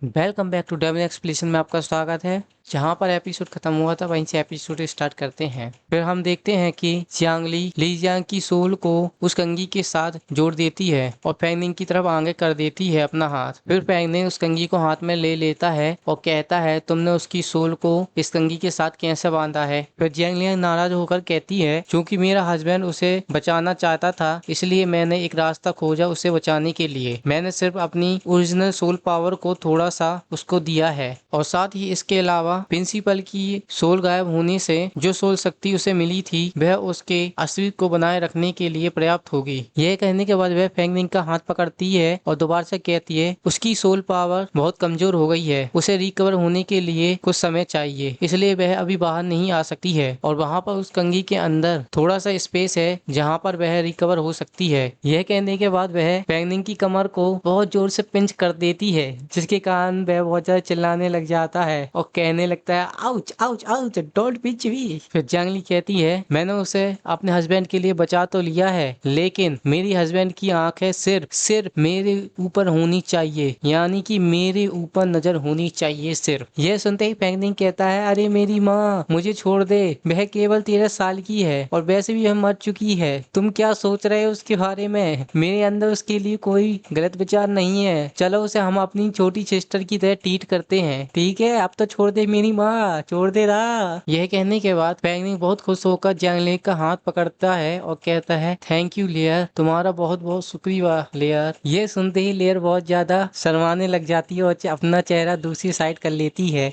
Welcome back to Devil Explanation में आपका स्वागत है। जहां पर एपिसोड खत्म हुआ था वहीं से एपिसोड स्टार्ट करते हैं। फिर हम देखते हैं कि जियांगली ली जियांग की सोल को उस कंघी के साथ जोड़ देती है और फेंगनिंग की तरफ आगे कर देती है अपना हाथ। फिर फेंगनिंग उस कंघी को हाथ में ले लेता है और कहता है, तुमने उसकी सोल को इस कंघी के साथ कैसे बांधा है। फिर जियांगली नाराज होकर कहती है, क्योंकि मेरा हस्बैंड उसे बचाना चाहता था, इसलिए मैंने एक रास्ता खोजा उसे बचाने के लिए। मैंने सिर्फ अपनी ओरिजिनल सोल पावर को थोड़ा सा उसको दिया है, और साथ ही इसके अलावा प्रिंसिपल की सोल गायब होने से जो सोल शक्ति उसे मिली थी वह उसके अस्तित्व को बनाए रखने के लिए पर्याप्त होगी। यह कहने के बाद वह फेंगनिंग का हाथ पकड़ती है और दोबारा से कहती है, उसकी सोल पावर बहुत कमजोर हो गई है, उसे रिकवर होने के लिए कुछ समय चाहिए, इसलिए वह अभी बाहर नहीं आ सकती है। और वहाँ पर उस कंघी के अंदर थोड़ा सा स्पेस है जहाँ पर वह रिकवर हो सकती है। यह कहने के बाद वह फेंगनिंग की कमर को बहुत जोर से पिंच कर देती है, जिसके कारण वह बहुत ज्यादा चिल्लाने लग जाता है और कहने लगता है, ouch ouch ouch, don't pinch me. फिर जियांगली कहती है, मैंने उसे अपने हस्बैंड के लिए बचा तो लिया है, लेकिन मेरी हस्बैंड की आंखें सिर्फ सिर्फ मेरे ऊपर होनी चाहिए, यानी कि मेरे ऊपर नजर होनी चाहिए सिर्फ। यह सुनते ही फेंगनिंग कहता है, अरे मेरी माँ, मुझे छोड़ दे, वह केवल 13 साल की है और वैसे भी वह मर चुकी है। तुम क्या सोच रहे हो उसके बारे में? मेरे अंदर उसके लिए कोई गलत विचार नहीं है। चलो उसे हम अपनी छोटी सिस्टर की तरह ट्रीट करते हैं, ठीक है? अब तो छोड़ दे मेरी माँ, छोड़ दे रहा। यह कहने के बाद फेंगनिंग बहुत खुश होकर जियांगली का हाथ पकड़ता है और कहता है, थैंक यू लेयर, तुम्हारा बहुत बहुत शुक्रिया लेयर। ये सुनते ही लेयर बहुत ज्यादा शर्माने लग जाती है और अपना चेहरा दूसरी साइड कर लेती है।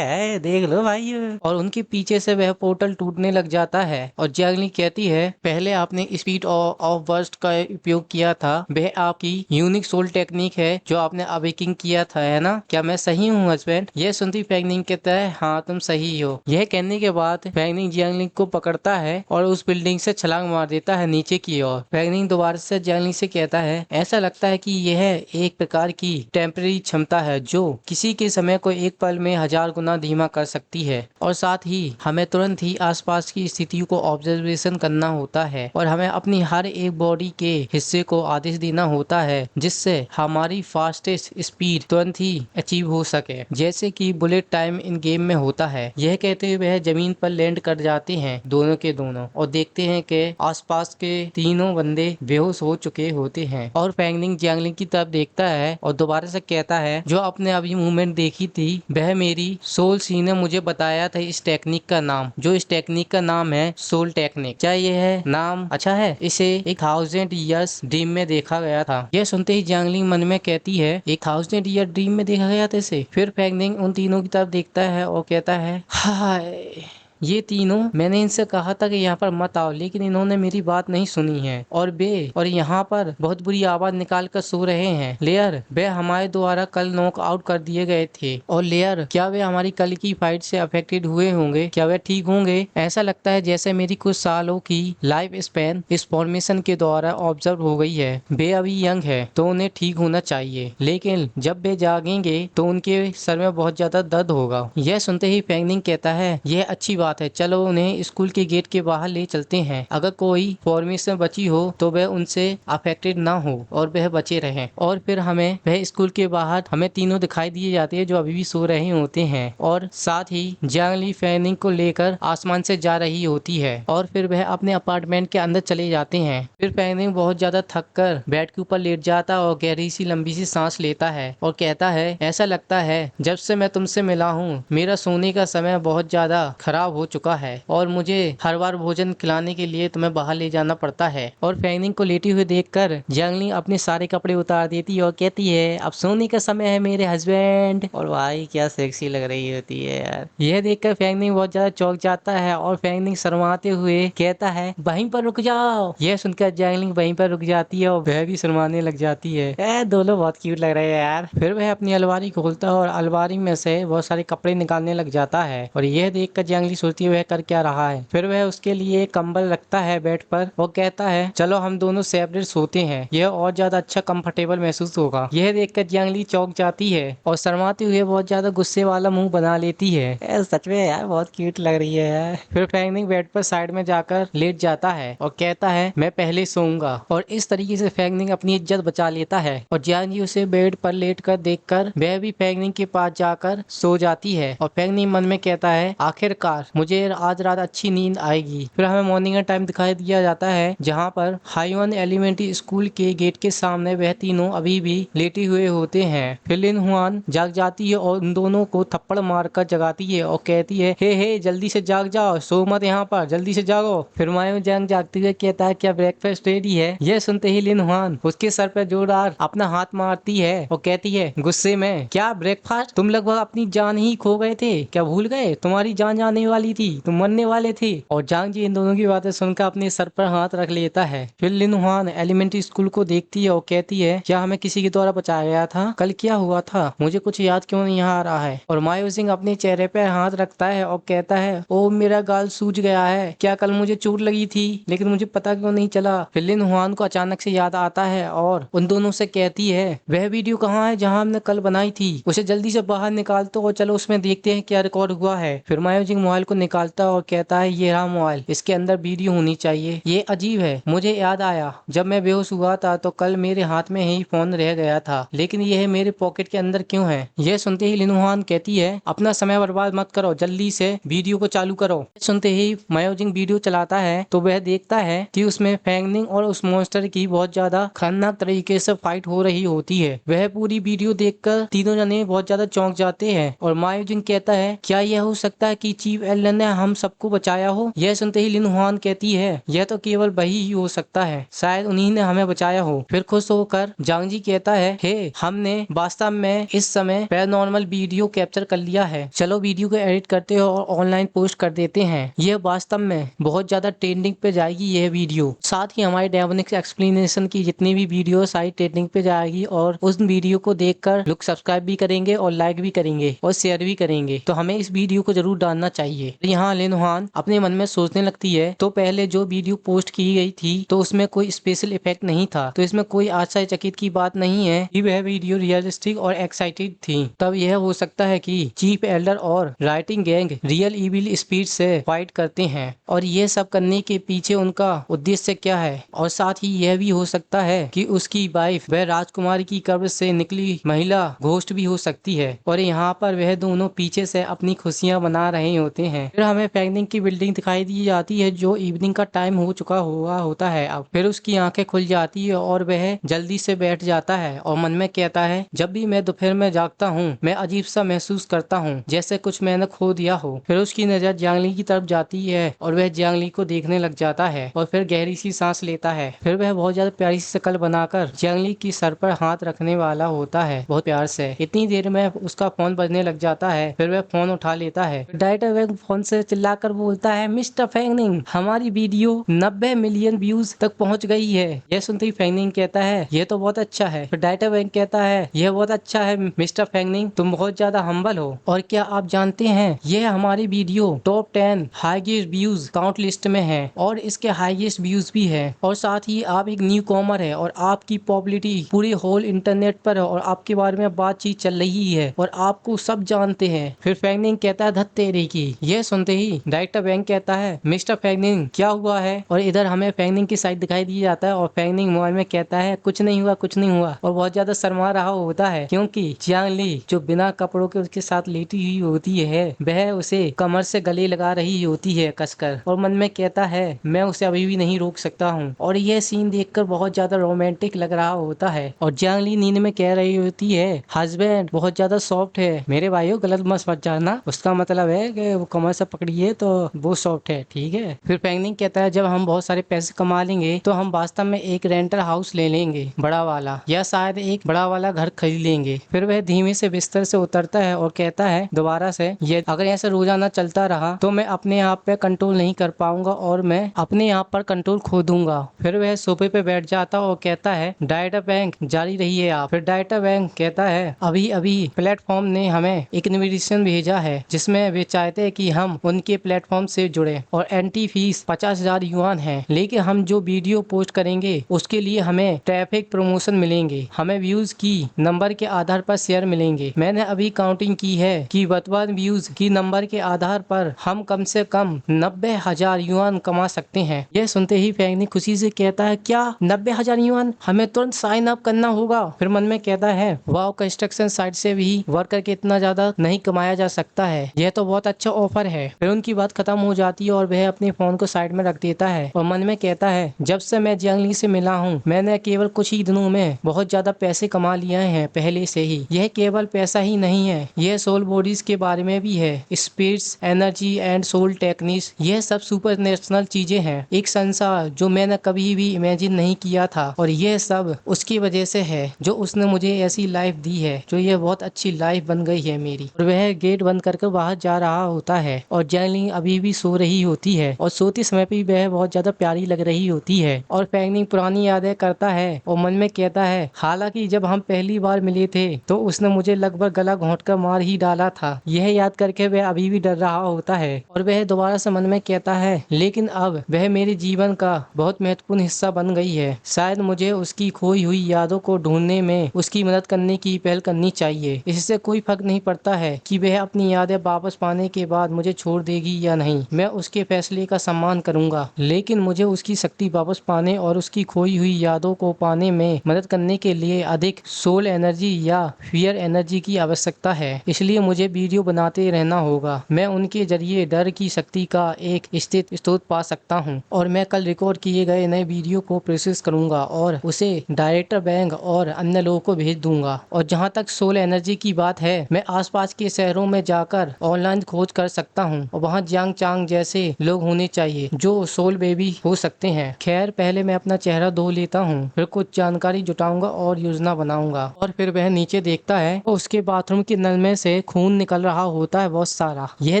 देख लो भाई। और उनके पीछे से वह पोर्टल टूटने लग जाता है और जियांगली कहती है, पहले आपने स्पीड ऑफ बर्स्ट का उपयोग किया था, वह आपकी यूनिक सोल टेक्निक है जो आपने अवेकिंग किया था, है ना? क्या मैं सही हूँ हस्बैंड? यह सुनती फेंगनिंग कहता है, हाँ तुम सही हो। यह कहने के बाद फेंगनिंग जियांगलिंग को पकड़ता है और उस बिल्डिंग से छलांग मार देता है नीचे की ओर। फेंगनिंग दोबारा से जियांगलिंग से कहता है, ऐसा लगता है कि यह एक प्रकार की टेम्पररी क्षमता है जो किसी के समय को एक पल में 1000 गुना धीमा कर सकती है, और साथ ही हमें तुरंत ही आसपास की स्थितियों को ऑब्जर्वेशन करना होता है और हमें अपनी हर एक बॉडी के हिस्से को आदेश देना होता है, जिससे हमारी फास्टेस्ट स्पीड तुरंत ही अचीव हो सके, जैसे कि बुलेट टाइम इन गेम में होता है। यह कहते हुए वह जमीन पर लैंड कर जाते हैं दोनों के दोनों, और देखते हैं कि आसपास के तीनों बंदे बेहोश हो चुके होते हैं। और फेंगनिंग जियांगलिंग की तरफ देखता है और दोबारा से कहता है, जो आपने अभी मूवमेंट देखी थी वह मेरी सोल सी ने मुझे बताया था इस टेक्निक का नाम, जो इस टेक्निक का नाम है सोल टेक्निक। क्या यह नाम अच्छा है? इसे 1000 ईयर्स ड्रीम में देखा गया था। यह सुनते ही जियांगलिंग मन में कहती है, 1000 ईयर ड्रीम में देखा गया था इसे? फिर फेंगनिंग उन तीनों की तरफ देखता है और कहता है, हाय, ये तीनों, मैंने इनसे कहा था कि यहाँ पर मत आओ, लेकिन इन्होंने मेरी बात नहीं सुनी है और यहाँ पर बहुत बुरी आवाज निकाल कर सो रहे हैं। लेयर, वे हमारे द्वारा कल नॉक आउट कर दिए गए थे, और लेयर, क्या वे हमारी कल की फाइट से अफेक्टेड हुए होंगे? क्या वे ठीक होंगे? ऐसा लगता है जैसे मेरी कुछ सालों की लाइफ स्पैन इस फॉर्मेशन के द्वारा ऑब्जर्व हो गई है। वे अभी यंग है तो उन्हें ठीक होना चाहिए, लेकिन जब वे जागेंगे तो उनके सर में बहुत ज्यादा दर्द होगा। यह सुनते ही फेंगनिंग कहता है, यह अच्छी बात है, चलो उन्हें स्कूल के गेट के बाहर ले चलते हैं। अगर कोई फॉर्मेशन बची हो तो वह उनसे अफेक्टेड ना हो और वह बचे रहें। और फिर हमें वह स्कूल के बाहर हमें तीनों दिखाई दिए जाते हैं जो अभी भी सो रहे होते हैं, और साथ ही जियांगली फेंगनिंग को लेकर आसमान से जा रही होती है, और फिर वह अपने अपार्टमेंट के अंदर चले जाते हैं। फिर फेंगनिंग बहुत ज्यादा थक कर बेड के ऊपर लेट जाता और गहरी सी लंबी सी सांस लेता है और कहता है, ऐसा लगता है जब से मैं तुमसे मिला हूँ मेरा सोने का समय बहुत ज्यादा खराब हो चुका है और मुझे हर बार भोजन खिलाने के लिए तुम्हें बाहर ले जाना पड़ता है। और फेंगनिंग को लेटी हुए देखकर जियांगलिंग अपने सारे कपड़े उतार देती है और कहती है, अब सोने का समय है मेरे हस्बैंड। और भाई क्या सेक्सी लग रही होती है यार। यह देखकर फेंगनिंग बहुत ज्यादा चौंक जाता है और फेंगनिंग शर्माते हुए कहता है, वहीं पर रुक जाओ। यह सुनकर जियांगलिंग वहीं पर रुक जाती है और वह भी शर्माने लग जाती है। दोनों बहुत क्यूट लग रहे हैं यार। फिर वह अपनी अलमारी खोलता है और अलमारी में से बहुत सारे कपड़े निकालने लग जाता है, और यह देखकर जियांगलिंग होती है वह कर क्या रहा है। फिर वह उसके लिए एक कंबल रखता है बेड पर और कहता है चलो हम दोनों सेपरेट सोते हैं, यह और ज्यादा अच्छा कंफर्टेबल महसूस होगा। यह देखकर जियांगली चौंक जाती है और शर्माते हुए बहुत ज्यादा गुस्से वाला मुंह बना लेती है। सच में यार बहुत क्यूट लग रही है यार। फिर फैंगनिंग बेड पर साइड में जाकर लेट जाता है और कहता है मैं पहले सोऊंगा, और इस तरीके से फैंगनिंग अपनी इज्जत बचा लेता है। और जियांगली उसे बेड पर लेट कर देखकर वह भी फैंगनिंग के पास जाकर सो जाती है। और फैंगनिंग मन में कहता है आखिरकार मुझे आज रात अच्छी नींद आएगी। फिर हमें मॉर्निंग का टाइम दिखाई दिया जाता है जहाँ पर हाईवन एलिमेंट्री स्कूल के गेट के सामने वह तीनों अभी भी लेटे हुए होते हैं। फिर लिन हुआन जाग जाती है और उन दोनों को थप्पड़ मारकर जगाती है और कहती है हे जल्दी से जाग जाओ, सो मत यहाँ पर, जल्दी से जागो। फिर मायो जंग जागते हुए कहता है क्या ब्रेकफास्ट रेडी है। यह सुनते ही लिन हुआन उसके सर पर जोरदार अपना हाथ मारती है और कहती है गुस्से में क्या ब्रेकफास्ट, तुम लगभग अपनी जान ही खो गए थे, क्या भूल गए तुम्हारी जान जाने वाली थी, तुम मरने वाले थे। और जांग जी इन दोनों की बातें सुनकर अपने सर पर हाथ रख लेता है। फिर लिन हुआन एलिमेंट्री स्कूल को देखती है और कहती है क्या हमें किसी के द्वारा बचाया गया था, कल क्या हुआ था, मुझे कुछ याद क्यों नहीं आ रहा है। और मायो सिंह अपने चेहरे पर हाथ रखता है और कहता है ओ मेरा गाल सूज गया है, क्या कल मुझे चोट लगी थी लेकिन मुझे पता क्यों नहीं चला। फिर लिन हुआन को अचानक से याद आता है और उन दोनों से कहती है वह वीडियो कहाँ है जहाँ हमने कल बनाई थी, उसे जल्दी से बाहर निकाल तो और चलो उसमें देखते हैं क्या रिकॉर्ड हुआ है। फिर मायो जिंग मोबाइल को निकालता और कहता है ये रहा मोबाइल, इसके अंदर वीडियो होनी चाहिए। ये अजीब है, मुझे याद आया जब मैं बेहोश हुआ था तो कल मेरे हाथ में ही फोन रह गया था, लेकिन यह मेरे पॉकेट के अंदर क्यों है। यह सुनते ही लिन हुआन कहती है अपना समय बर्बाद मत करो, जल्दी से वीडियो को चालू करो। सुनते ही मायो जिंग वीडियो चलाता है तो वह देखता है कि उसमें फैंगनिंग और उस मॉन्स्टर की बहुत ज्यादा खतरनाक तरीके से फाइट हो रही होती है। वह पूरी वीडियो देखकर तीनों जने बहुत ज्यादा चौंक जाते हैं और मायो जिंग कहता है क्या यह हो सकता है कि चीफ एलन ने हम सबको बचाया हो। यह सुनते ही लिन हुआन कहती है यह तो केवल वही ही हो सकता है, शायद उन्हीं ने हमें बचाया हो। फिर खुश होकर जांग जी कहता है हे हमने वास्तव में इस समय पैरानॉर्मल वीडियो कैप्चर कर लिया है, चलो वीडियो को एडिट करते हो और ऑनलाइन पोस्ट कर देते हैं, यह वास्तव में बहुत ज्यादा ट्रेंडिंग पे जाएगी यह वीडियो। साथ ही हमारे डेमोनिक्स एक्सप्लेनेशन की जितनी भी वीडियो सारी ट्रेंडिंग पे जाएगी और उस वीडियो को देखकर लोग सब्सक्राइब भी करेंगे और लाइक भी करेंगे और शेयर भी करेंगे, तो हमें इस वीडियो को जरूर डालना चाहिए। यहाँ लिन हुआन अपने मन में सोचने लगती है तो पहले जो वीडियो पोस्ट की गई थी तो उसमें कोई स्पेशल इफेक्ट नहीं था, तो इसमें कोई आश्चर्यचकित की बात नहीं है कि वह वीडियो रियलिस्टिक और एक्साइटेड थी। तब यह हो सकता है कि चीफ एल्डर और writing gang real evil speed से फाइट करते हैं और ये सब करने के पीछे उनका उद्देश्य क्या है। और साथ ही यह भी हो सकता है कि उसकी वाइफ वह राजकुमारी की कब्र से निकली महिला घोस्ट भी हो सकती है और यहाँ पर वह दोनों पीछे से अपनी खुशियाँ मना रहे होते हैं। फिर हमें फैंगनिंग की बिल्डिंग दिखाई दी जाती है जो इवनिंग का टाइम हो चुका हुआ होता है अब। फिर उसकी आंखें खुल जाती है और वह जल्दी से बैठ जाता है और मन में कहता है जब भी मैं दोपहर में जागता हूँ मैं अजीब सा महसूस करता हूँ जैसे कुछ मैंने खो दिया हो। फिर उसकी नजर जियांगली की तरफ जाती है और वह जियांगली को देखने लग जाता है और फिर गहरी सी सांस लेता है। फिर वह बहुत ज्यादा प्यारी सी शक्ल बनाकर जियांगली की सर पर हाथ रखने वाला होता है बहुत प्यार से। इतनी देर में उसका फोन बजने लग जाता है। फिर वह फोन उठा लेता है। डायरेक्टर वह फोन से चिल्लाकर बोलता है मिस्टर फैंगनिंग हमारी वीडियो 90 मिलियन व्यूज तक पहुंच गई है। यह सुनते ही फैंगनिंग कहता है यह तो बहुत अच्छा है। फिर डायरेक्टर वह कहता है यह बहुत अच्छा है मिस्टर फैंगनिंग, तुम बहुत ज्यादा हम्बल हो। और क्या आप जानते हैं यह हमारी video top 10 highest views count list में है और इसके हाईएस्ट व्यूज भी है। और साथ ही आप एक न्यू कॉमर है और आपकी पॉपुलैरिटी पूरे होल इंटरनेट पर है और आपके बारे में बातचीत चल रही है और आपको सब जानते हैं। फिर फैंगनिंग कहता है धत तेरे की। यह सुनते ही डायरेक्टर बैंक कहता है मिस्टर फैंगनिंग क्या हुआ है। और इधर हमें फैंगनिंग की साइड दिखाई दी जाता है और फैंगनिंग मोबाइल में कहता है कुछ नहीं हुआ कुछ नहीं हुआ, और बहुत ज्यादा शर्मा रहा होता है क्योंकि जियांगली जो बिना कपड़ों के उसके साथ लेटी हुई होती है वह उसे कमर से गले लगा रही होती है कसकर और मन में कहता है मैं उसे अभी भी नहीं रोक सकता हूँ। और यह सीन देखकर बहुत ज्यादा रोमांटिक लग रहा होता है और जियांगली नींद में कह रही होती है हस्बैंड बहुत ज्यादा सॉफ्ट है। मेरे भाइयों गलत मत समझ जाना, उसका मतलब है कि वो कमर से पकड़िए तो वो सॉफ्ट है, ठीक है। फिर फैंगनिंग कहता है जब हम बहुत सारे पैसे कमा लेंगे तो हम वास्तव में एक रेंटर हाउस ले लेंगे बड़ा वाला, या शायद एक बड़ा वाला घर खरीद लेंगे। फिर वह धीमे से बिस्तर से उतरता है और कहता है दोबारा से ये अगर ऐसे रोजाना चलता रहा तो मैं अपने आप पे कंट्रोल नहीं कर पाऊंगा और मैं अपने आप पर कंट्रोल खो दूंगा। फिर वह सोफे पे बैठ जाता और कहता है डायरेक्टर बैंक जारी रहिए आप। फिर डायरेक्टर बैंक कहता है अभी अभी प्लेटफॉर्म ने हमें एक इन्विटेशन भेजा है जिसमें वे चाहते हैं कि हम उनके प्लेटफॉर्म से जुड़े और एंट्री फीस 50,000 युआन है। लेकिन हम जो वीडियो पोस्ट करेंगे उसके लिए हमें ट्रैफिक प्रमोशन मिलेंगे, हमें व्यूज की नंबर के आधार पर शेयर मिलेंगे। मैंने अभी काउंटिंग की है कि वर्तमान व्यूज की नंबर के आधार पर हम कम से कम 90,000 युआन कमा सकते हैं। यह सुनते ही फैंग खुशी से कहता है, क्या 90,000 युआन? हमें तुरंत साइन अप करना होगा। फिर मन में कहता है, वाह, कंस्ट्रक्शन साइट से भी वर्क करके इतना ज्यादा नहीं कमाया जा सकता है, यह तो बहुत अच्छा ऑफर है। फिर उनकी बात खत्म हो जाती है और वह अपने फोन को साइड में रख देता है और मन में कहता है, जब से मैं जियांगली से मिला हूँ मैंने केवल कुछ ही दिनों में बहुत ज्यादा पैसे कमा लिए हैं पहले से ही। यह केवल पैसा ही नहीं है, यह सोल बॉडीज के बारे में भी है, spirits, energy and soul techniques, यह सब सुपर नेशनल चीजें हैं। एक संसार जो मैंने कभी भी इमेजिन नहीं किया था और यह सब उसकी वजह से है जो उसने मुझे ऐसी लाइफ दी है जो यह बहुत अच्छी लाइफ बन गई है मेरी। और वह गेट बंद करके बाहर जा रहा होता है और जियांगली अभी भी सो रही होती है और सोते समय भी वह बहुत ज्यादा प्यारी लग रही होती है। और फैंग पुरानी यादें करता है और मन में कहता है, हालांकि जब हम पहली बार मिले थे तो उसने मुझे लगभग गला घोंट कर मार ही डाला था। यह याद करके वह अभी भी डर रहा होता है और वह दोबारा से मन में कहता है, लेकिन अब वह मेरे जीवन का बहुत महत्वपूर्ण हिस्सा बन गई है। शायद मुझे उसकी खोई हुई यादों को ढूंढने में उसकी मदद करने की पहल करनी चाहिए। इससे कोई फर्क नहीं पड़ता है कि वह अपनी यादें वापस पाने के बाद मुझे छोड़ देगी या नहीं, मैं उसके फैसले का सम्मान करूंगा। लेकिन मुझे उसकी शक्ति वापस पाने और उसकी खोई हुई यादों को पाने में मदद करने के लिए अधिक सोल एनर्जी या फियर एनर्जी की आवश्यकता है। इसलिए मुझे वीडियो बनाते रहना होगा। मैं उनके जरिए डर की शक्ति का एक स्थित स्रोत पा सकता हूँ और मैं कल रिकॉर्ड किए गए नए वीडियो को प्रोसेस करूंगा और उसे डायरेक्टर बैंक और अन्य लोगों को भेज दूंगा। और जहाँ तक सोल एनर्जी की बात है, मैं आसपास के शहरों में जाकर ऑनलाइन खोज कर सकता हूँ और वहाँ जियांग चांग जैसे लोग होने चाहिए जो सोल बेबी हो सकते हैं। खैर, पहले मैं अपना चेहरा धो लेता हूँ, फिर कुछ जानकारी जुटाऊंगा और योजना बनाऊंगा। और फिर वह नीचे देखता है और उसके बाथरूम के नल में से खून निकल रहा होता है बहुत सारा। यह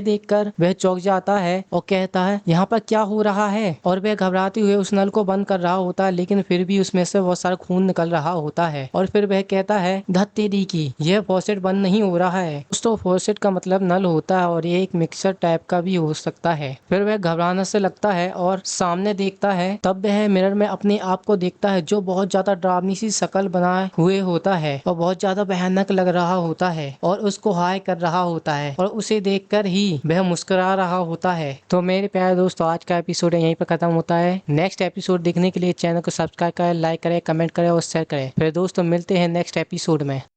देखकर वह चौंक जाता है और कहता है, यहाँ पर क्या हो रहा है? और वह घबराते हुए उस नल को बंद कर रहा होता है, लेकिन फिर भी उसमें से बहुत सारा खून निकल रहा होता है। और फिर वह कहता है, धत तेरी की, यह फॉसेट बंद नहीं हो रहा है। तो फॉसेट का मतलब नल होता है और ये एक मिक्सर टाइप का भी हो सकता है। फिर वह घबराने से लगता है और सामने देखता है। तब वह मिरर में अपने आप को देखता है जो बहुत ज्यादा डरावनी सी शक्ल बनाए हुए होता है और बहुत ज्यादा भयानक लग रहा होता है और उसको हाय कर रहा होता है और उसे देखकर ही वह मुस्कुरा रहा होता है। तो मेरे प्यारे दोस्तों, आज का एपिसोड यहीं पर खत्म होता है। नेक्स्ट एपिसोड देखने के लिए चैनल को सब्सक्राइब करें, लाइक करें, कमेंट करें और शेयर करें। फिर दोस्तों मिलते हैं नेक्स्ट एपिसोड में।